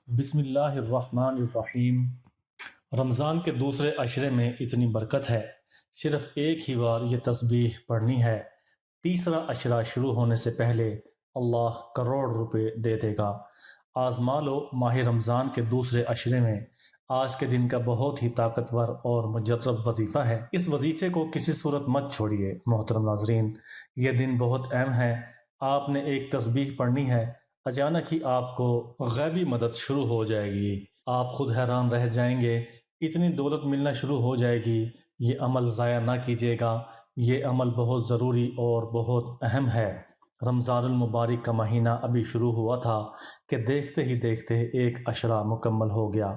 بسم اللہ الرحمن الرحیم۔ رمضان کے دوسرے عشرے میں اتنی برکت ہے، صرف ایک ہی بار یہ تسبیح پڑھنی ہے۔ تیسرا عشرہ شروع ہونے سے پہلے اللہ کروڑ روپے دے دے گا۔ آزما لو ماہ رمضان کے دوسرے عشرے میں آج کے دن کا بہت ہی طاقتور اور مجرب وظیفہ ہے۔ اس وظیفے کو کسی صورت مت چھوڑیے محترم ناظرین، یہ دن بہت اہم ہے۔ آپ نے ایک تسبیح پڑھنی ہے، اچانک ہی آپ کو غیبی مدد شروع ہو جائے گی، آپ خود حیران رہ جائیں گے، اتنی دولت ملنا شروع ہو جائے گی۔ یہ عمل ضائع نہ کیجیے گا، یہ عمل بہت ضروری اور بہت اہم ہے۔ رمضان المبارک کا مہینہ ابھی شروع ہوا تھا کہ دیکھتے ہی دیکھتے ایک عشرہ مکمل ہو گیا۔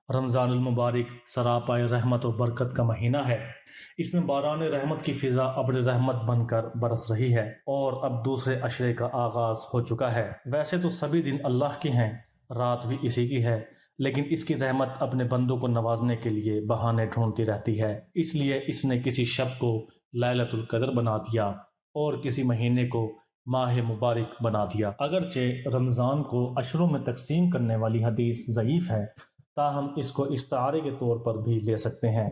رمضان المبارک سراپائے رحمت و برکت کا مہینہ ہے۔ اس میں باران رحمت کی فضا ابر رحمت بن کر برس رہی ہے اور اب دوسرے عشرے کا آغاز ہو چکا ہے۔ ویسے تو سبھی دن اللہ کے ہیں، رات بھی اسی کی ہے، لیکن اس کی رحمت اپنے بندوں کو نوازنے کے لیے بہانے ڈھونڈتی رہتی ہے۔ اس لیے اس نے کسی شب کو لیلۃ القدر بنا دیا اور کسی مہینے کو ماہ مبارک بنا دیا۔ اگرچہ رمضان کو عشروں میں تقسیم کرنے والی حدیث ضعیف ہے، تاہم اس کو استعارے کے طور پر بھی لے سکتے ہیں۔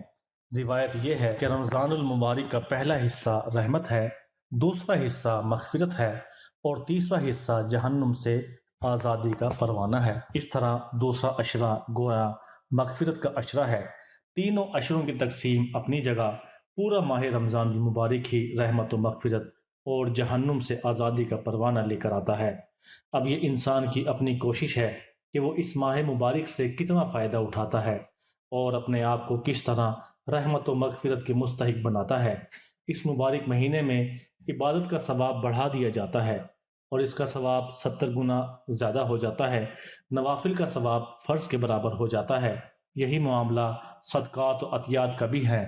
روایت یہ ہے کہ رمضان المبارک کا پہلا حصہ رحمت ہے، دوسرا حصہ مغفرت ہے اور تیسرا حصہ جہنم سے آزادی کا پروانہ ہے۔ اس طرح دوسرا عشرہ گویا مغفرت کا عشرہ ہے۔ تینوں عشروں کی تقسیم اپنی جگہ، پورا ماہ رمضان المبارک ہی رحمت و مغفرت اور جہنم سے آزادی کا پروانہ لے کر آتا ہے۔ اب یہ انسان کی اپنی کوشش ہے کہ وہ اس ماہ مبارک سے کتنا فائدہ اٹھاتا ہے اور اپنے آپ کو کس طرح رحمت و مغفرت کے مستحق بناتا ہے۔ اس مبارک مہینے میں عبادت کا ثواب بڑھا دیا جاتا ہے اور اس کا ثواب 70 گنا زیادہ ہو جاتا ہے۔ نوافل کا ثواب فرض کے برابر ہو جاتا ہے۔ یہی معاملہ صدقات و عطیات کا بھی ہے،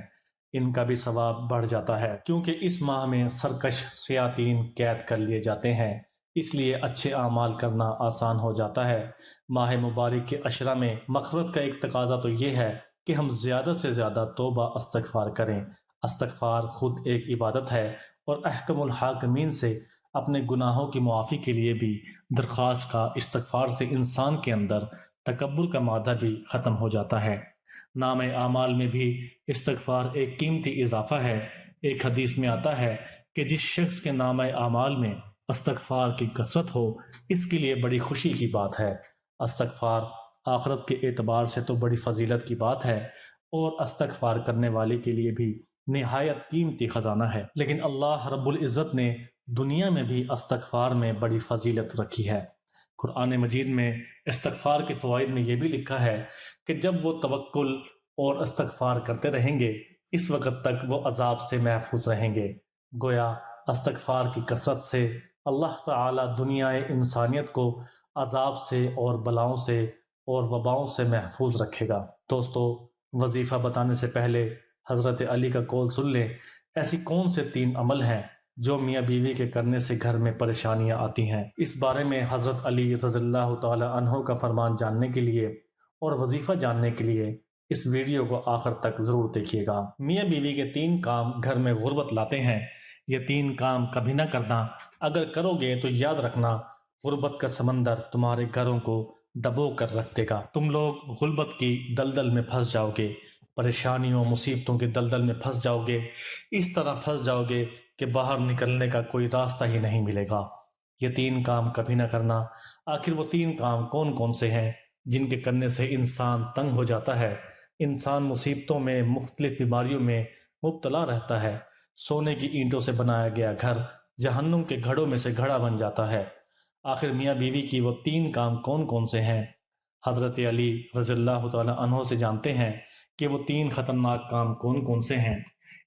ان کا بھی ثواب بڑھ جاتا ہے، کیونکہ اس ماہ میں سرکش شیاطین قید کر لیے جاتے ہیں، اس لیے اچھے اعمال کرنا آسان ہو جاتا ہے۔ ماہ مبارک کے عشرہ میں مغفرت کا ایک تقاضا تو یہ ہے کہ ہم زیادہ سے زیادہ توبہ استغفار کریں۔ استغفار خود ایک عبادت ہے اور احکم الحاکمین سے اپنے گناہوں کی معافی کے لیے بھی درخواست کا استغفار سے انسان کے اندر تکبر کا مادہ بھی ختم ہو جاتا ہے۔ نام اعمال میں بھی استغفار ایک قیمتی اضافہ ہے۔ ایک حدیث میں آتا ہے کہ جس شخص کے نام اعمال میں استغفار کی کثرت ہو، اس کے لیے بڑی خوشی کی بات ہے۔ استغفار آخرت کے اعتبار سے تو بڑی فضیلت کی بات ہے اور استغفار کرنے والے کے لیے بھی نہایت قیمتی خزانہ ہے، لیکن اللہ رب العزت نے دنیا میں بھی استغفار میں بڑی فضیلت رکھی ہے۔ قرآن مجید میں استغفار کے فوائد میں یہ بھی لکھا ہے کہ جب وہ توکل اور استغفار کرتے رہیں گے، اس وقت تک وہ عذاب سے محفوظ رہیں گے۔ گویا استغفار کی کثرت سے اللہ تعالی دنیا انسانیت کو عذاب سے اور بلاؤں سے اور وباؤں سے محفوظ رکھے گا۔ دوستو، وظیفہ بتانے سے پہلے حضرت علی کا قول سن لیں۔ ایسی کون سے 3 عمل ہیں جو میاں بیوی کے کرنے سے گھر میں پریشانیاں آتی ہیں؟ اس بارے میں حضرت علی رضی اللہ تعالی عنہ کا فرمان جاننے کے لیے اور وظیفہ جاننے کے لیے اس ویڈیو کو آخر تک ضرور دیکھیے گا۔ میاں بیوی کے 3 کام گھر میں غربت لاتے ہیں۔ یہ 3 کام کبھی نہ کرنا، اگر کرو گے تو یاد رکھنا غربت کا سمندر تمہارے گھروں کو ڈبو کر رکھ دے گا۔ تم لوگ غربت کی دلدل میں پھنس جاؤ گے، پریشانیوں مصیبتوں کے دلدل میں پھنس جاؤ گے، اس طرح پھنس جاؤ گے کہ باہر نکلنے کا کوئی راستہ ہی نہیں ملے گا۔ یہ 3 کام کبھی نہ کرنا۔ آخر وہ 3 کام کون کون سے ہیں جن کے کرنے سے انسان تنگ ہو جاتا ہے، انسان مصیبتوں میں، مختلف بیماریوں میں مبتلا رہتا ہے، سونے کی اینٹوں سے بنایا گیا گھر جہنم کے گھڑوں میں سے گھڑا بن جاتا ہے۔ آخر میاں بیوی کی وہ 3 کام کون کون سے ہیں؟ حضرت علی رضی اللہ تعالی عنہ سے جانتے ہیں کہ وہ 3 خطرناک کام کون کون سے ہیں۔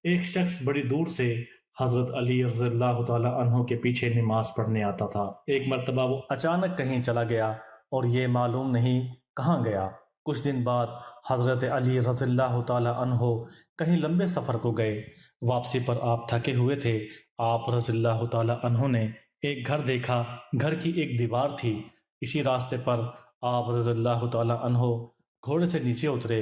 ایک شخص بڑی دور سے حضرت علی رضی اللہ تعالی عنہ کے پیچھے نماز پڑھنے آتا تھا۔ ایک مرتبہ وہ اچانک کہیں چلا گیا اور یہ معلوم نہیں کہاں گیا۔ کچھ دن بعد حضرت علی رضی اللہ تعالی عنہ کہیں لمبے سفر کو گئے۔ واپسی پر آپ تھکے ہوئے تھے۔ آپ رضی اللہ تعالی عنہ نے ایک گھر دیکھا، گھر کی ایک دیوار تھی۔ اسی راستے پر آپ رضی اللہ تعالی عنہ گھوڑے سے نیچے اترے۔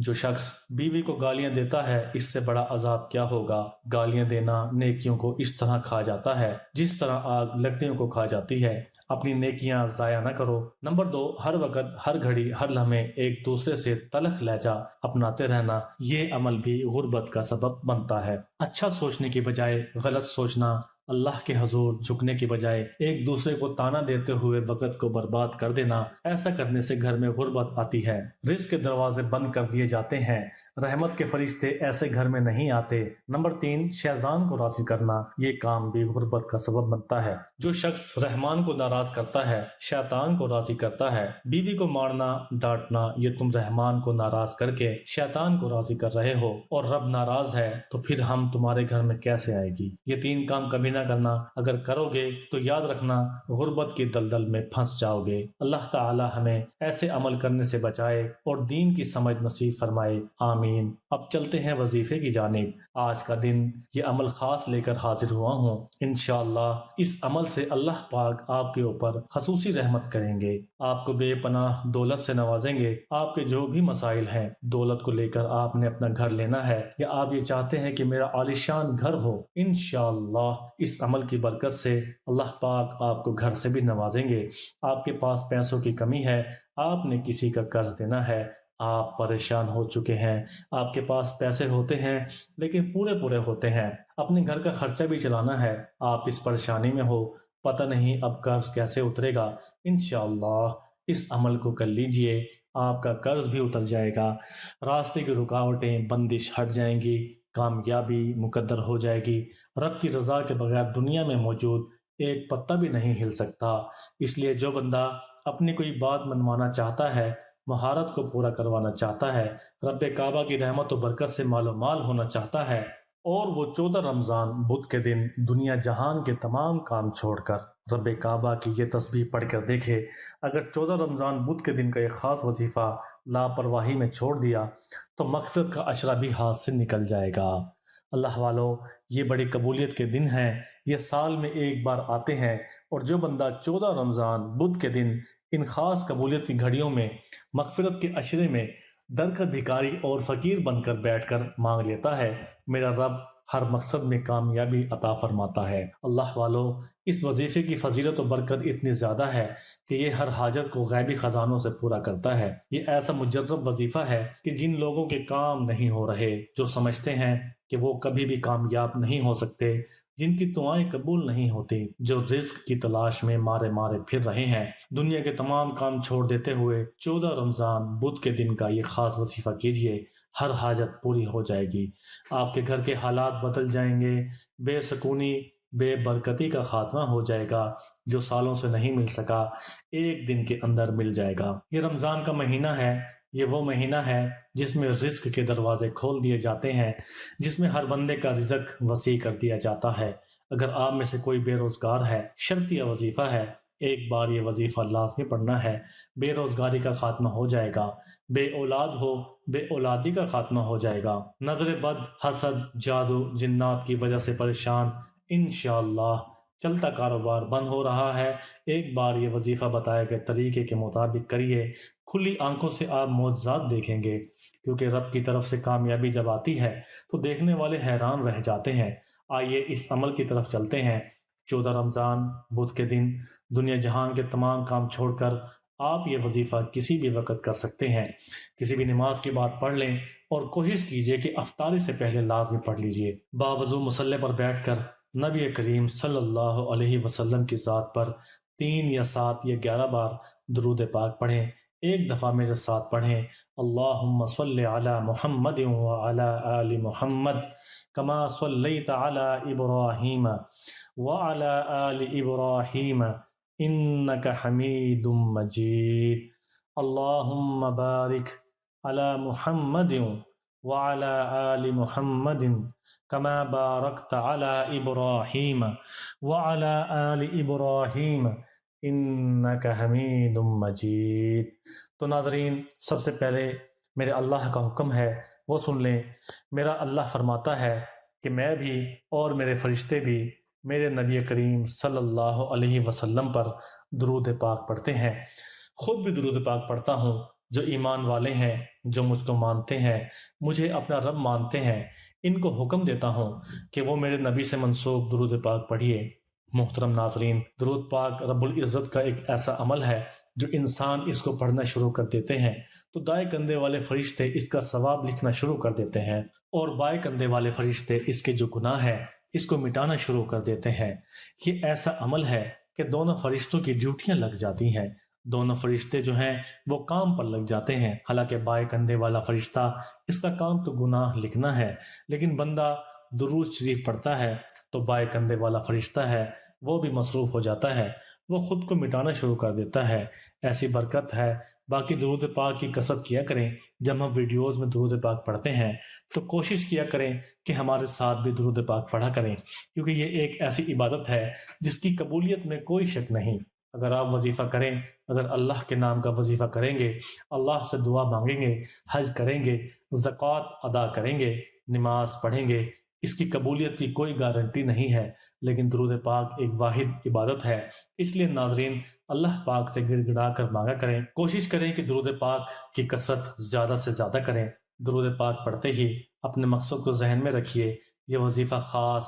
جو شخص بیوی کو گالیاں دیتا ہے اس سے بڑا عذاب کیا ہوگا۔ گالیاں دینا نیکیوں کو اس طرح کھا جاتا ہے جس طرح آگ لکڑیوں کو کھا جاتی ہے۔ اپنی نیکیاں ضائع نہ کرو۔ نمبر 2، ہر وقت، ہر گھڑی، ہر لمحے ایک دوسرے سے تلخ لہجہ اپناتے رہنا، یہ عمل بھی غربت کا سبب بنتا ہے۔ اچھا سوچنے کی بجائے غلط سوچنا، اللہ کے حضور جھکنے کی بجائے ایک دوسرے کو تانا دیتے ہوئے وقت کو برباد کر دینا، ایسا کرنے سے گھر میں غربت آتی ہے، رزق کے دروازے بند کر دیے جاتے ہیں، رحمت کے فرشتے ایسے گھر میں نہیں آتے۔ نمبر 3، شیطان کو راضی کرنا، یہ کام بھی غربت کا سبب بنتا ہے۔ جو شخص رحمان کو ناراض کرتا ہے شیطان کو راضی کرتا ہے۔ بیوی کو مارنا، ڈانٹنا، یہ تم رحمان کو ناراض کر کے شیطان کو راضی کر رہے ہو، اور رب ناراض ہے تو پھر ہم تمہارے گھر میں کیسے آئے گی؟ یہ 3 کام کبھی نہ کرنا، اگر کرو گے تو یاد رکھنا غربت کی دلدل میں پھنس جاؤ گے۔ اللہ تعالی ہمیں ایسے عمل کرنے سے بچائے اور دین کی سمجھ نصیب فرمائے، آمین۔ اب چلتے ہیں وظیفے کی جانب۔ آج کا دن یہ عمل خاص لے کر حاضر ہوا ہوں۔ انشاءاللہ اس عمل سے اللہ پاک آپ کے اوپر خصوصی رحمت کریں گے، آپ کو بے پناہ دولت سے نوازیں گے۔ آپ کے جو بھی مسائل ہیں، دولت کو لے کر آپ نے اپنا گھر لینا ہے یا آپ یہ چاہتے ہیں کہ میرا عالیشان گھر ہو، انشاءاللہ اس عمل کی برکت سے اللہ پاک آپ کو گھر سے بھی نوازیں گے۔ آپ کے پاس پیسوں کی کمی ہے، آپ نے کسی کا قرض دینا ہے، آپ پریشان ہو چکے ہیں، آپ کے پاس پیسے ہوتے ہیں لیکن پورے ہوتے ہیں، اپنے گھر کا خرچہ بھی چلانا ہے، آپ اس پریشانی میں ہو، پتہ نہیں اب قرض کیسے اترے گا، انشاءاللہ اس عمل کو کر لیجئے، آپ کا قرض بھی اتر جائے گا، راستے کی رکاوٹیں بندش ہٹ جائیں گی، کامیابی مقدر ہو جائے گی۔ رب کی رضا کے بغیر دنیا میں موجود ایک پتا بھی نہیں ہل سکتا، اس لیے جو بندہ اپنی کوئی بات منوانا چاہتا ہے، مہارت کو پورا کروانا چاہتا ہے، رب کعبہ کی رحمت و برکت سے مال و مال ہونا چاہتا ہے، اور وہ 14 رمضان بدھ کے دن دنیا جہان کے تمام کام چھوڑ کر رب کعبہ کی یہ تسبیح پڑھ کر دیکھے، اگر 14 رمضان بدھ کے دن کا ایک خاص وظیفہ لاپرواہی میں چھوڑ دیا تو مغفرت کا عشرہ بھی ہاتھ سے نکل جائے گا۔ اللہ والو، یہ بڑی قبولیت کے دن ہیں، یہ سال میں ایک بار آتے ہیں، اور جو بندہ 14 رمضان بدھ کے دن ان خاص قبولیت کی گھڑیوں میں مغفرت کے عشرے میں در کر بھکاری اور فقیر بن کر بیٹھ کر مانگ لیتا ہے، میرا رب ہر مقصد میں کامیابی عطا فرماتا ہے۔ اللہ والو، اس وظیفے کی فضیلت و برکت اتنی زیادہ ہے کہ یہ ہر حاجت کو غیبی خزانوں سے پورا کرتا ہے۔ یہ ایسا مجرب وظیفہ ہے کہ جن لوگوں کے کام نہیں ہو رہے، جو سمجھتے ہیں کہ وہ کبھی بھی کامیاب نہیں ہو سکتے، جن کی دعائیں قبول نہیں ہوتی، جو رزق کی تلاش میں مارے پھر رہے ہیں، دنیا کے تمام کام چھوڑ دیتے ہوئے 14 رمضان بدھ کے دن کا یہ خاص وظیفہ کیجئے، ہر حاجت پوری ہو جائے گی، آپ کے گھر کے حالات بدل جائیں گے، بے سکونی، بے برکتی کا خاتمہ ہو جائے گا، جو سالوں سے نہیں مل سکا ایک دن کے اندر مل جائے گا۔ یہ رمضان کا مہینہ ہے، یہ وہ مہینہ ہے جس میں رزق کے دروازے کھول دیے جاتے ہیں، جس میں ہر بندے کا رزق وسیع کر دیا جاتا ہے۔ اگر آپ میں سے کوئی بے روزگار ہے، شرطیہ وظیفہ ہے، ایک بار یہ وظیفہ لازمی پڑھنا ہے، بے روزگاری کا خاتمہ ہو جائے گا، بے اولاد ہو، بے اولادی کا خاتمہ ہو جائے گا، نظر بد، حسد، جادو، جنات کی وجہ سے پریشان، انشاءاللہ چلتا کاروبار بند ہو رہا ہے، ایک بار یہ وظیفہ بتائے گئے طریقے کے مطابق کریے، کھلی آنکھوں سے آپ معجزات دیکھیں گے، کیونکہ رب کی طرف سے کامیابی جب آتی ہے تو دیکھنے والے حیران رہ جاتے ہیں۔ آئیے اس عمل کی طرف چلتے ہیں۔ 14 رمضان بدھ کے دن دنیا جہان کے تمام کام چھوڑ کر آپ یہ وظیفہ کسی بھی وقت کر سکتے ہیں، کسی بھی نماز کی بات پڑھ لیں اور کوشش کیجئے کہ افطاری سے پہلے لازمی پڑھ لیجئے۔ باوضو مصلی پر بیٹھ کر نبی کریم صلی اللہ علیہ وسلم کی ذات پر 3 یا 7 یا 11 بار درود پاک پڑھیں، ایک دفعہ میرے ساتھ پڑھیں، اللہم صلی علی محمد وعلی آل محمد کما صلیت علی ابراہیم وعلی آل ابراہیم انک حمید مجید، اللہم بارک علی محمد وعلی آل محمد کما بارکت علی ابراہیم وعلی آل ابراہیم انک حمید مجید۔ تو ناظرین، سب سے پہلے میرے اللہ کا حکم ہے وہ سن لیں۔ میرا اللہ فرماتا ہے کہ میں بھی اور میرے فرشتے بھی میرے نبی کریم صلی اللہ علیہ وسلم پر درود پاک پڑھتے ہیں، خود بھی درود پاک پڑھتا ہوں جو ایمان والے ہیں، جو مجھ کو مانتے ہیں، مجھے اپنا رب مانتے ہیں، ان کو حکم دیتا ہوں کہ وہ میرے نبی سے منسوب درود پاک پڑھیے۔ محترم ناظرین، درود پاک رب العزت کا ایک ایسا عمل ہے جو انسان اس کو پڑھنا شروع کر دیتے ہیں تو دائیں کندھے والے فرشتے اس کا ثواب لکھنا شروع کر دیتے ہیں، اور بائیں کندھے والے فرشتے اس کے جو گناہ ہے اس کو مٹانا شروع کر دیتے ہیں۔ یہ ایسا عمل ہے کہ دونوں فرشتوں کی ڈیوٹیاں لگ جاتی ہیں، دونوں فرشتے جو ہیں وہ کام پر لگ جاتے ہیں۔ حالانکہ بائیں کندھے والا فرشتہ اس کا کام تو گناہ لکھنا ہے، لیکن بندہ درود شریف پڑھتا ہے تو بائیں کندھے والا فرشتہ ہے وہ بھی مصروف ہو جاتا ہے، وہ خود کو مٹانا شروع کر دیتا ہے۔ ایسی برکت ہے۔ باقی درود پاک کی کثرت کیا کریں۔ جب ہم ویڈیوز میں درود پاک پڑھتے ہیں تو کوشش کیا کریں کہ ہمارے ساتھ بھی درود پاک پڑھا کریں، کیونکہ یہ ایک ایسی عبادت ہے جس کی قبولیت میں کوئی شک نہیں۔ اگر آپ وظیفہ کریں، اگر اللہ کے نام کا وظیفہ کریں گے، اللہ سے دعا مانگیں گے، حج کریں گے، زکوٰۃ ادا کریں گے، نماز پڑھیں گے، اس کی قبولیت کی کوئی گارنٹی نہیں ہے، لیکن درود پاک ایک واحد عبادت ہے۔ اس لیے ناظرین، اللہ پاک سے گڑ گڑا کر مانگا کریں، کوشش کریں کہ درود پاک کی کثرت زیادہ سے زیادہ کریں۔ درود پاک پڑھتے ہی اپنے مقصد کو ذہن میں رکھیے، یہ وظیفہ خاص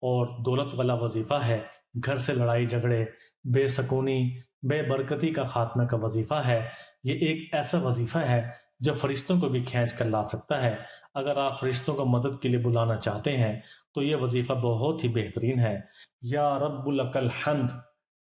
اور دولت والا وظیفہ ہے، گھر سے لڑائی جھگڑے، بے سکونی، بے برکتی کا خاتمہ کا وظیفہ ہے۔ یہ ایک ایسا وظیفہ ہے جو فرشتوں کو بھی کھینچ کر لا سکتا ہے۔ اگر آپ فرشتوں کو مدد کے لیے بلانا چاہتے ہیں تو یہ وظیفہ بہت ہی بہترین ہے۔ یا رب لک الحمد،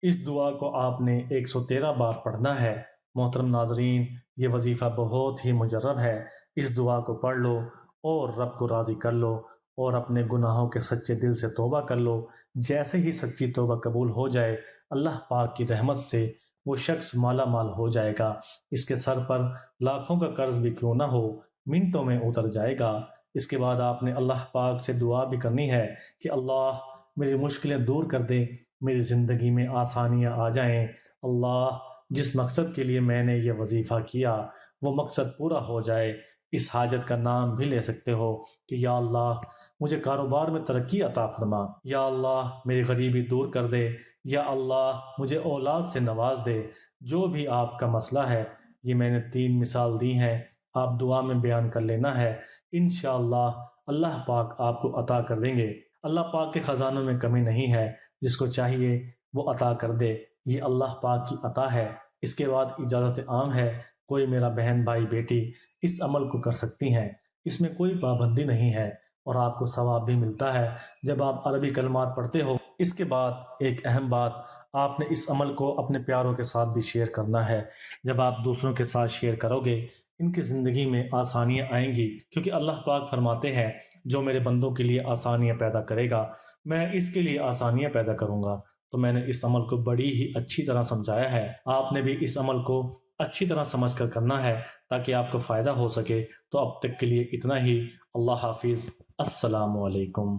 اس دعا کو آپ نے 113 بار پڑھنا ہے۔ محترم ناظرین، یہ وظیفہ بہت ہی مجرب ہے، اس دعا کو پڑھ لو اور رب کو راضی کر لو اور اپنے گناہوں کے سچے دل سے توبہ کر لو۔ جیسے ہی سچی توبہ قبول ہو جائے، اللہ پاک کی رحمت سے وہ شخص مالا مال ہو جائے گا۔ اس کے سر پر لاکھوں کا قرض بھی کیوں نہ ہو، منٹوں میں اتر جائے گا۔ اس کے بعد آپ نے اللہ پاک سے دعا بھی کرنی ہے کہ اللہ میری مشکلیں دور کر دے، میری زندگی میں آسانیاں آ جائیں۔ اللہ، جس مقصد کے لیے میں نے یہ وظیفہ کیا وہ مقصد پورا ہو جائے۔ اس حاجت کا نام بھی لے سکتے ہو کہ یا اللہ مجھے کاروبار میں ترقی عطا فرما، یا اللہ میری غریبی دور کر دے، یا اللہ مجھے اولاد سے نواز دے۔ جو بھی آپ کا مسئلہ ہے، یہ میں نے 3 مثال دی ہیں، آپ دعا میں بیان کر لینا ہے، انشاءاللہ اللہ پاک آپ کو عطا کر دیں گے۔ اللہ پاک کے خزانوں میں کمی نہیں ہے، جس کو چاہیے وہ عطا کر دے، یہ اللہ پاک کی عطا ہے۔ اس کے بعد اجازت عام ہے، کوئی میرا بہن بھائی بیٹی اس عمل کو کر سکتی ہیں، اس میں کوئی پابندی نہیں ہے، اور آپ کو ثواب بھی ملتا ہے جب آپ عربی کلمات پڑھتے ہو۔ اس کے بعد ایک اہم بات، آپ نے اس عمل کو اپنے پیاروں کے ساتھ بھی شیئر کرنا ہے۔ جب آپ دوسروں کے ساتھ شیئر کرو گے، ان کی زندگی میں آسانیاں آئیں گی، کیونکہ اللہ پاک فرماتے ہیں جو میرے بندوں کے لیے آسانیاں پیدا کرے گا میں اس کے لیے آسانیاں پیدا کروں گا۔ تو میں نے اس عمل کو بڑی ہی اچھی طرح سمجھایا ہے، آپ نے بھی اس عمل کو اچھی طرح سمجھ کر کرنا ہے تاکہ آپ کو فائدہ ہو سکے۔ تو اب تک کے لیے اتنا ہی، اللہ حافظ، السلام علیکم۔